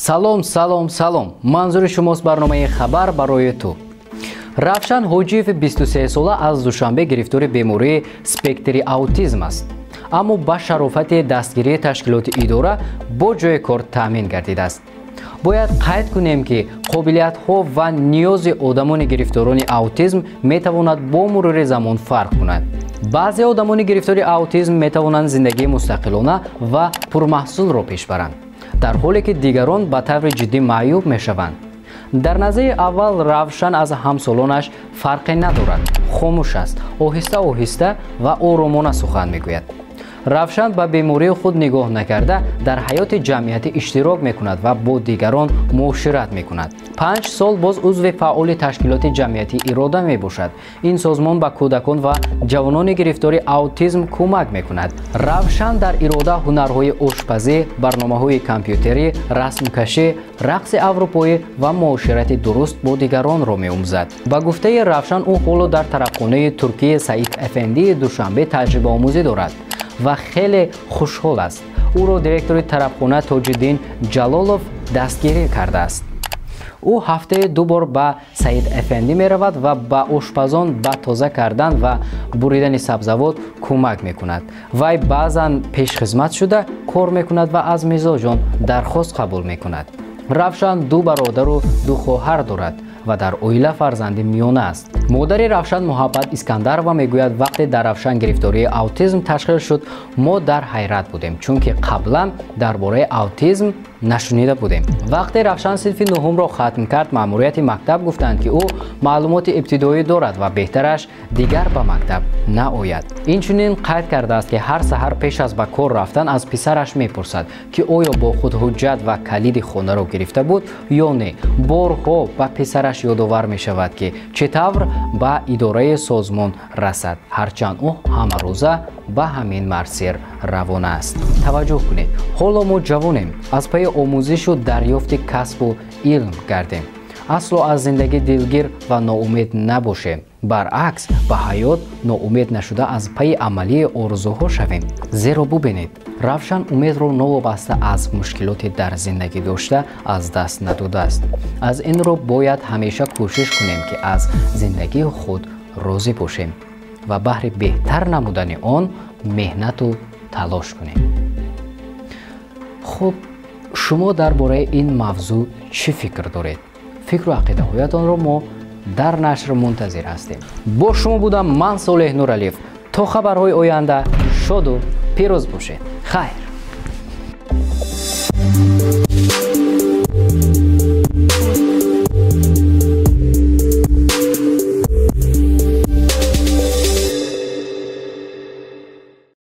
Салом, салом, салом. Манзури шумост барномаи хабар барои ту. Равшан Ҳоҷиев 23 сола аз душанбе гирифтори бемории спектри аутизм аст. Аммо ба шарофати дастгирии ташкилоти идора бо ҷои кор таъмин гардидааст. Бояд қайд кунем ки қобилиятҳо ва ниёзи одамони гирифторони аутизм метавонад бо мурури замон фарқ кунад. баъзе одамони гирифтори аутизм метавонанд зиндагии мустақилона ва пурмаҳсулро пеш баранд, дар ҳоле ки дигарон ба таври ҷиддӣ маъюб мешаванд. дар назари аввал Равшан аз ҳамсолонаш фарқе надорад, хомӯш аст, оҳиста оҳиста ва оромона сухан мегӯяд. Равшан ба бемории худ нигоҳ накарда дар ҳаёти ҷамъиятӣ иштирок мекунад ва бо дигарон муошират мекунад. 5 сол боз узви фаъоли ташкилоти ҷамъиятӣ Ирода мебошад. Ин созмон ба кӯдакон ва ҷавонони гирифтори аутизм кӯмак мекунад. Равшан дар Ирода ҳунарҳои ошпазӣ, барномаҳои компютерӣ, расмкашӣ, рақси аврупоӣ ва муоширати дуруст бо дигаронро меомӯзад. Ба гуфтаи Равшан, ӯ ҳоло дар тарабхонаи Туркии Саид Эфендии Душанбе таҷрибаомӯзӣ дорад ва хеле хушҳол аст. ӯро директори тарабхона Тоҷиддин Ҷалолов дастгирӣ кардааст. ӯ ҳафтаи 2 бор ба Саид Эфенди меравад ва ба ошпазон ба тоза кардан ва буридани сабзавот кӯмак мекунад. Вай баъзан пешхизмат шуда кор мекунад ва аз мизоҷон дархост қабул мекунад. Равшан 2 бародару 2 хоҳар дорад ва дар оила фарзанди миёна аст. модари Равшан Муҳаббат Искандарова мегӯяд, вақте дар Равшан гирифтории аутизм ташхис шуд, мо дар ҳайрат будем, чунки қаблан дар бораи аутизм нашунида будем. вақте Равшан синфи 9-ро хатм кард, маъмурияти мактаб гуфтанд ки ӯ маълумоти ибтидоӣ дорад ва беҳтараш дигар ба мактаб наояд. инчунин қайд кардааст ки ҳар саҳар пеш аз ба кор рафтан аз писараш мепурсад ки оё бо худ ҳуҷҷат ва калиди хонаро гирифта буд ё не. борҳо ба писараш ёдовар мешавад ки чӣ тавр ба идораи созмон расад, ҳарчанд ӯ ҳамарӯза ба ҳамин марсир равона аст. таваҷҷӯҳ кунед, ҳоло мо ҷавонем, аз пайи омӯзишу дарёфти касбу илм гардем. асло аз зиндагӣ дилгир ва ноумед набошем. баръакс, ба ҳаёт ноумед нашуда аз пайи амалии орзуҳо шавем. зеро бубинед, Равшан умедро новобаста аз мушкилоти дар зиндагӣ дошта аз даст надодааст. аз ин рӯ бояд ҳамеша кӯшиш кунем ки аз зиндагии худ розӣ бошем ва баҳри беҳтар намудани он меҳнату талош кунем. хуб, шумо дар бораи ин мавзӯъ чӣ фикр доред? фикру ақидаҳоятонро мо дар нашр мунтазир ҳастем. бо шумо будам ман Солеҳ Нуралиев. то хабарҳои оянда шоду пирӯз бошед. хайр.